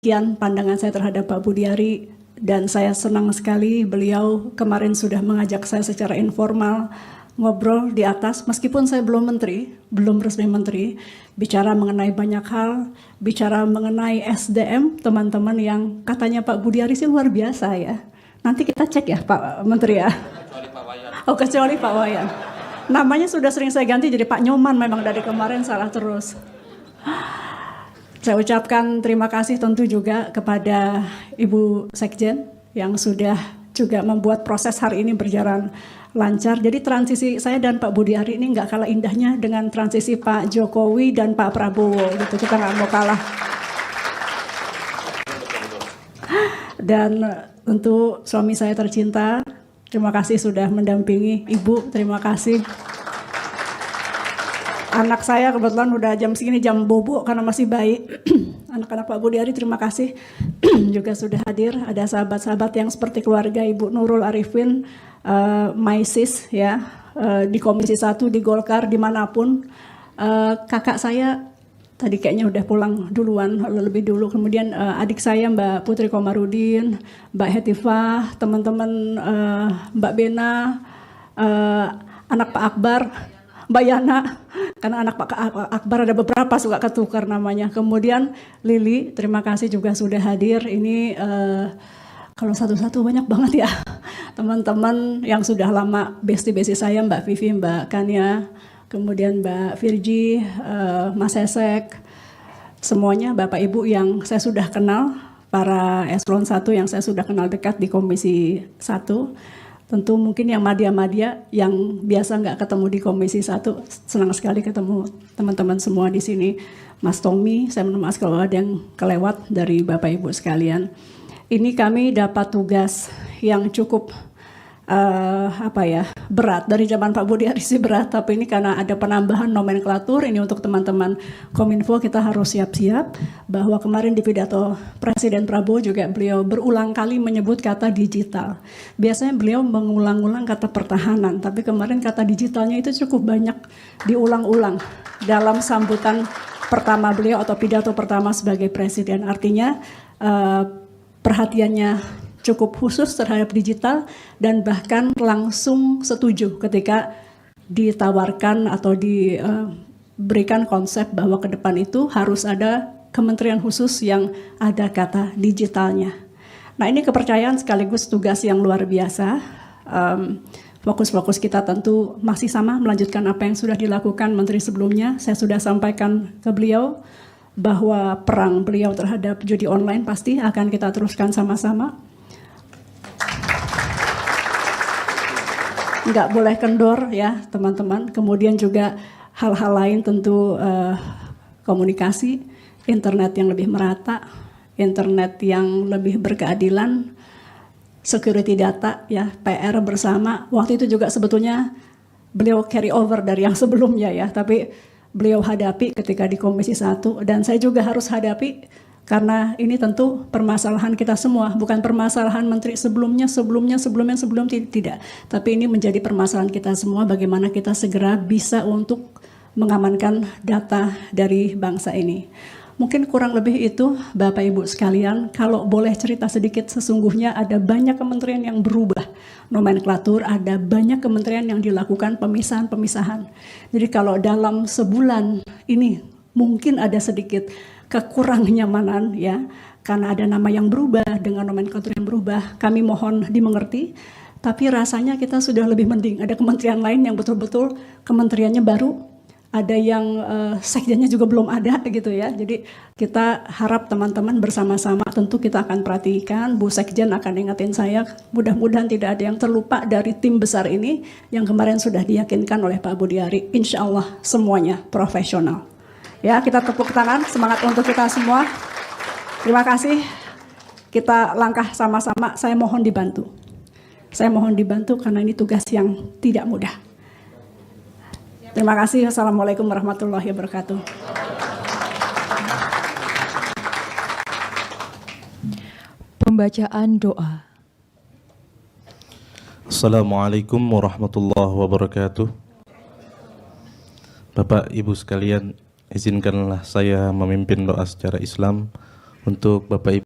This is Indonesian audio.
Sekian pandangan saya terhadap Pak Budiari, dan saya senang sekali beliau kemarin sudah mengajak saya secara informal ngobrol di atas, meskipun saya belum resmi menteri, bicara mengenai banyak hal, bicara mengenai SDM, teman-teman yang katanya Pak Budiari sih luar biasa ya. Nanti kita cek ya Pak Menteri ya. Kecuali Pak Wayan. Oh, kecuali Pak Wayan. Namanya sudah sering saya ganti jadi Pak Nyoman, memang dari kemarin salah terus. Saya ucapkan terima kasih tentu juga kepada Ibu Sekjen yang sudah juga membuat proses hari ini berjalan lancar. Jadi transisi saya dan Pak Budiari ini nggak kalah indahnya dengan transisi Pak Jokowi dan Pak Prabowo gitu. Kita nggak mau kalah. Dan tentu suami saya tercinta, terima kasih sudah mendampingi Ibu, terima kasih. Anak saya kebetulan udah jam segini, jam bobo karena masih bayi. Anak-anak Pak Budiari terima kasih juga sudah hadir. Ada sahabat-sahabat yang seperti keluarga Ibu Nurul Arifin, my sis ya, di Komisi 1, di Golkar, dimanapun. Kakak saya tadi kayaknya udah pulang duluan, lebih dulu. Kemudian adik saya Mbak Putri Komarudin, Mbak Hetifah, teman-teman Mbak Bena, anak Pak Akbar, Mbak Yana, karena anak Pak Akbar ada beberapa suka ketukar namanya. Kemudian Lili, terima kasih juga sudah hadir. Ini kalau satu-satu banyak banget ya. Teman-teman yang sudah lama, besti-besti saya, Mbak Vivi, Mbak Kania, kemudian Mbak Virgi, Mas Esek, semuanya Bapak Ibu yang saya sudah kenal, para eselon 1 yang saya sudah kenal dekat di Komisi 1. Tentu mungkin yang madya-madya yang biasa nggak ketemu di Komisi 1, senang sekali ketemu teman-teman semua di sini. Mas Tommy, saya minta maaf kalau ada yang kelewat dari Bapak Ibu sekalian. Ini kami dapat tugas yang cukup berat. Dari zaman Pak Budiari sih berat, tapi ini karena ada penambahan nomenklatur, ini untuk teman-teman Kominfo kita harus siap-siap, bahwa kemarin di pidato Presiden Prabowo juga beliau berulang kali menyebut kata digital. Biasanya beliau mengulang-ulang kata pertahanan, tapi kemarin kata digitalnya itu cukup banyak diulang-ulang dalam sambutan pertama beliau atau pidato pertama sebagai Presiden. Artinya perhatiannya cukup khusus terhadap digital, dan bahkan langsung setuju ketika ditawarkan atau diberikan konsep bahwa ke depan itu harus ada kementerian khusus yang ada kata digitalnya. Nah, ini kepercayaan sekaligus tugas yang luar biasa. Fokus-fokus kita tentu masih sama, melanjutkan apa yang sudah dilakukan menteri sebelumnya. Saya sudah sampaikan ke beliau bahwa perang beliau terhadap judi online pasti akan kita teruskan sama-sama. Nggak boleh kendor ya teman-teman. Kemudian juga hal-hal lain tentu komunikasi, internet yang lebih merata, internet yang lebih berkeadilan, security data ya, PR bersama. Waktu itu juga sebetulnya beliau carry over dari yang sebelumnya ya, tapi beliau hadapi ketika di Komisi 1, dan saya juga harus hadapi karena ini tentu permasalahan kita semua, bukan permasalahan menteri sebelum tidak. Tapi ini menjadi permasalahan kita semua, bagaimana kita segera bisa untuk mengamankan data dari bangsa ini. Mungkin kurang lebih itu Bapak Ibu sekalian. Kalau boleh cerita sedikit, sesungguhnya ada banyak kementerian yang berubah nomenklatur, ada banyak kementerian yang dilakukan pemisahan-pemisahan. Jadi kalau dalam sebulan ini mungkin ada sedikit kekurang nyamanan ya, karena ada nama yang berubah dengan nomenklatur yang berubah. Kami mohon dimengerti, tapi rasanya kita sudah lebih mending. Ada kementerian lain yang betul-betul kementeriannya baru, ada yang sekjennya juga belum ada gitu ya. Jadi kita harap teman-teman bersama-sama tentu kita akan perhatikan. Bu Sekjen akan ingatin saya, mudah-mudahan tidak ada yang terlupa dari tim besar ini yang kemarin sudah diyakinkan oleh Pak Budiari. Insya Allah semuanya profesional. Ya, kita tepuk tangan, semangat untuk kita semua. Terima kasih. Kita langkah sama-sama. Saya mohon dibantu. Saya mohon dibantu karena ini tugas yang tidak mudah. Terima kasih. Assalamualaikum warahmatullahi wabarakatuh. Pembacaan doa. Assalamualaikum warahmatullahi wabarakatuh. Bapak Ibu sekalian, izinkanlah saya memimpin doa secara Islam Untuk Bapak